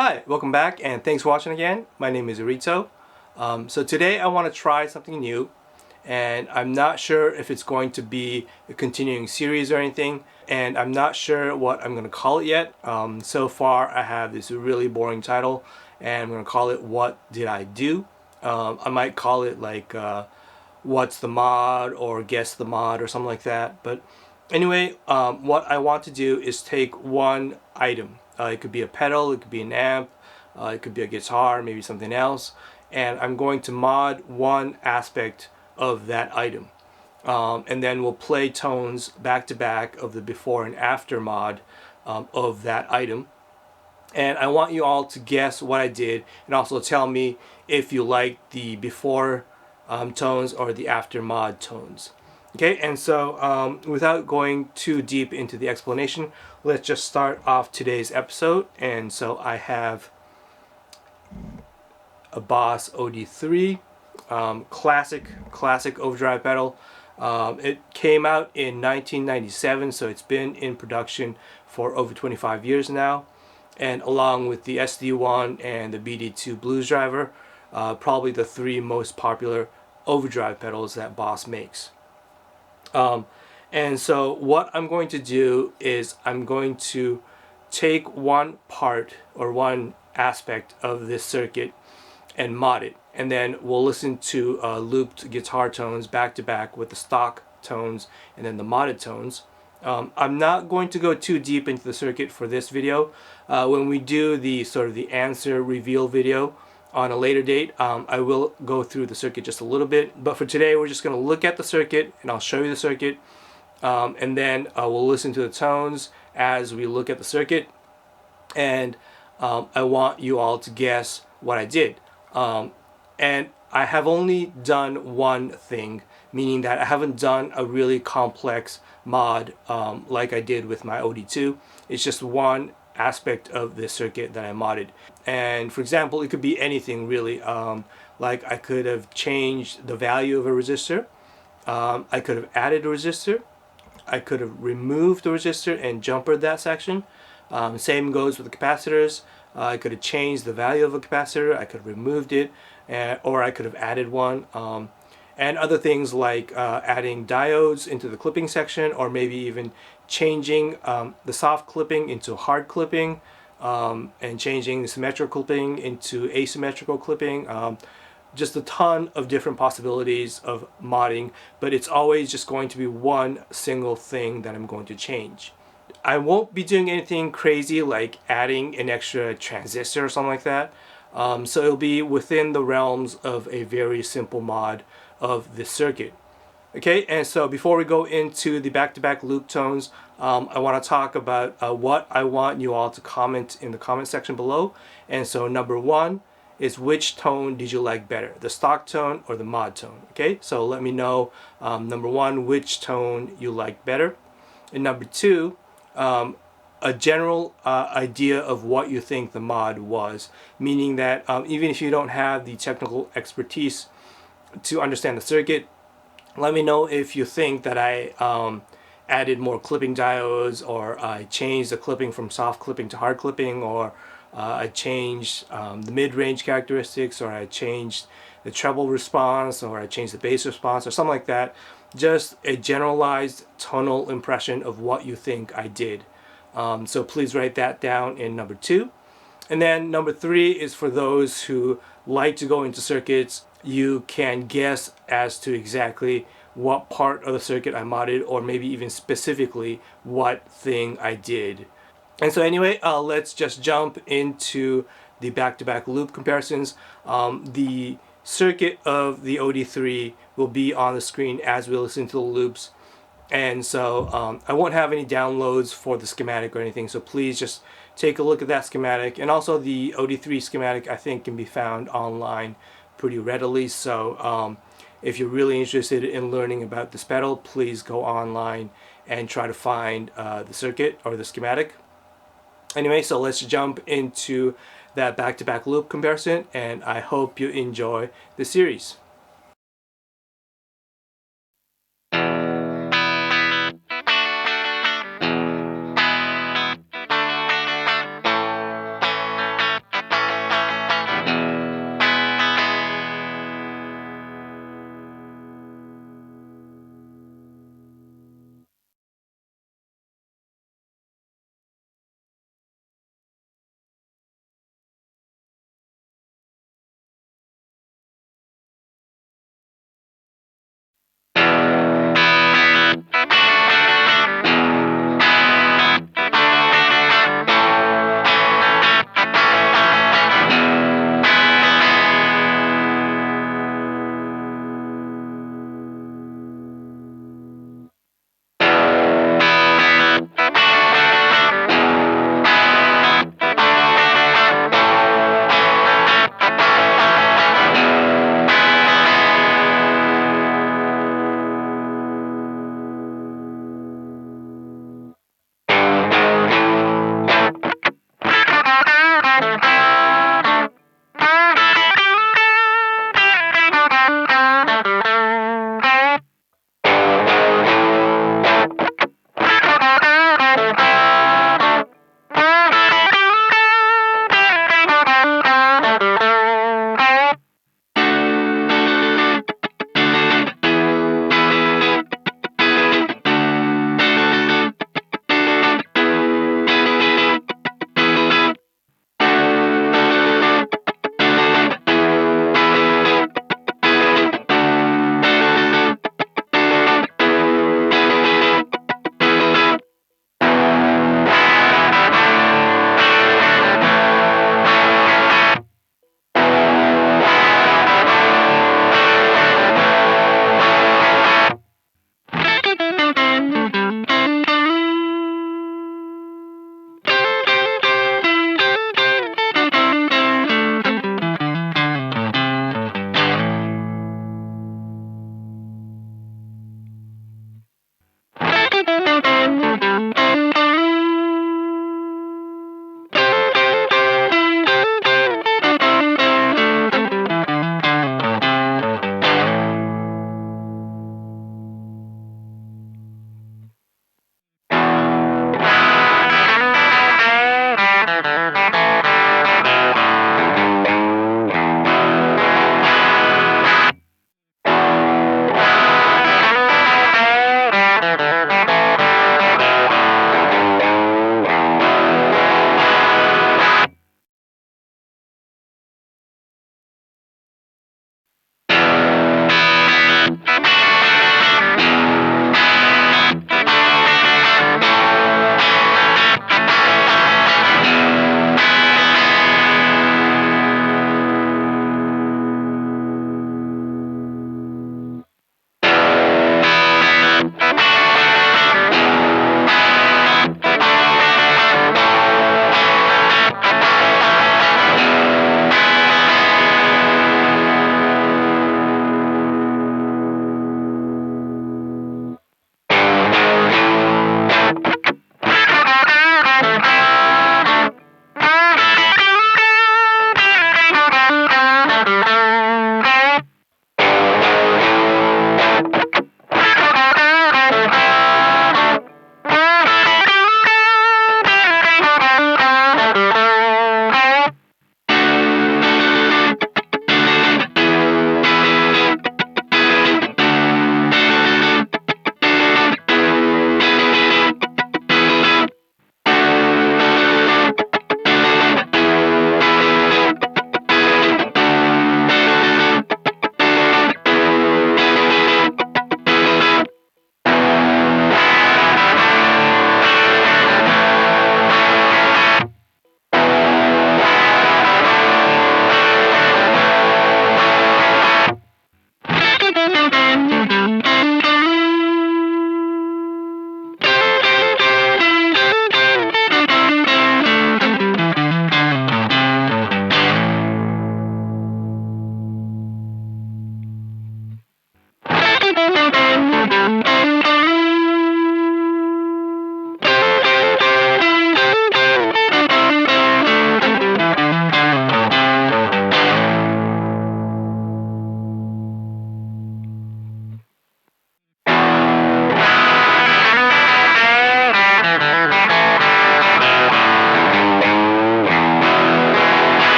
Hi, welcome back and thanks for watching again. My name is Arito. So today I want to try something new, and I'm not sure if it's going to be a continuing series or anything, and I'm not sure what I'm going to call it yet. So far I have this really boring title, and I'm going to call it What Did I Do? I might call it like What's the Mod or Guess the Mod or something like that. But anyway, what I want to do is take one item. It could be a pedal, it could be an amp, it could be a guitar, maybe something else, and I'm going to mod one aspect of that item. And then we'll play tones back to back of the before and after mod of that item. And I want you all to guess what I did and also tell me if you like the before tones or the after mod tones. Okay, and so without going too deep into the explanation, let's just start off today's episode. And so I have a Boss OD-3, classic overdrive pedal. It came out in 1997, so it's been in production for over 25 years now. And along with the SD1 and the BD2 Blues Driver, probably the three most popular overdrive pedals that Boss makes. And so what I'm going to do is I'm going to take one part or one aspect of this circuit and mod it, and then we'll listen to looped guitar tones back to back with the stock tones and then the modded tones. I'm not going to go too deep into the circuit for this video. When we do the sort of the answer reveal video on a later date, I will go through the circuit just a little bit, but for today we're just going to look at the circuit and I'll show you the circuit, and then we'll listen to the tones as we look at the circuit, and I want you all to guess what I did. And I have only done one thing, meaning that I haven't done a really complex mod like I did with my OD2. It's just one aspect of the circuit that I modded. And for example, it could be anything really. Like I could have changed the value of a resistor. I could have added a resistor. I could have removed the resistor and jumpered that section. Same goes with the capacitors. I could have changed the value of a capacitor. I could have removed it, or I could have added one. And other things like adding diodes into the clipping section, or maybe even changing the soft clipping into hard clipping, and changing the symmetrical clipping into asymmetrical clipping. Just a ton of different possibilities of modding, but it's always just going to be one single thing that I'm going to change. I won't be doing anything crazy like adding an extra transistor or something like that. So it'll be within the realms of a very simple mod of this circuit. Okay, and so before we go into the back-to-back loop tones, I want to talk about what I want you all to comment in the comment section below. And so number one is, which tone did you like better, the stock tone or the mod tone? Okay, so let me know, number one, which tone you like better, and number two, a general idea of what you think the mod was, meaning that even if you don't have the technical expertise to understand the circuit, let me know if you think that I added more clipping diodes, or I changed the clipping from soft clipping to hard clipping, or I changed the mid-range characteristics, or I changed the treble response, or I changed the bass response, or something like that. Just a generalized tonal impression of what you think I did. So please write that down in number two. And then number three is for those who like to go into circuits. You can guess as to exactly what part of the circuit I modded, or maybe even specifically what thing I did. And so anyway, let's just jump into the back-to-back loop comparisons. The circuit of the OD3 will be on the screen as we listen to the loops. And so I won't have any downloads for the schematic or anything, so please just take a look at that schematic. And also the OD3 schematic, I think, can be found online pretty readily. So if you're really interested in learning about this pedal, please go online and try to find the circuit or the schematic. Anyway, so let's jump into that back-to-back loop comparison, and I hope you enjoy the series.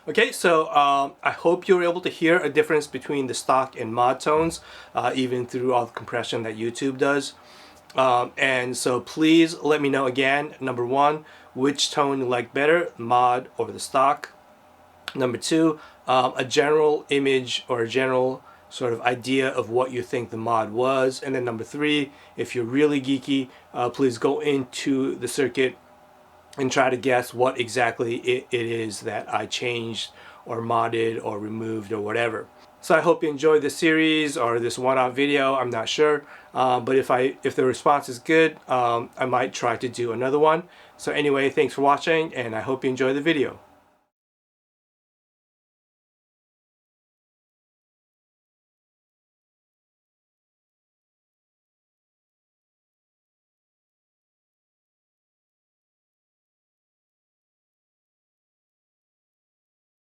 Okay, so I hope you're able to hear a difference between the stock and mod tones, even through all the compression that YouTube does. And so please let me know again, number one, which tone you like better, mod or the stock. Number two, a general image or a general sort of idea of what you think the mod was. And then number three, if you're really geeky, please go into the circuit and try to guess what exactly it is that I changed or modded or removed or whatever. So I hope you enjoyed this series or this one-off video. I'm not sure, but if the response is good, I might try to do another one. So anyway, thanks for watching, and I hope you enjoy the video.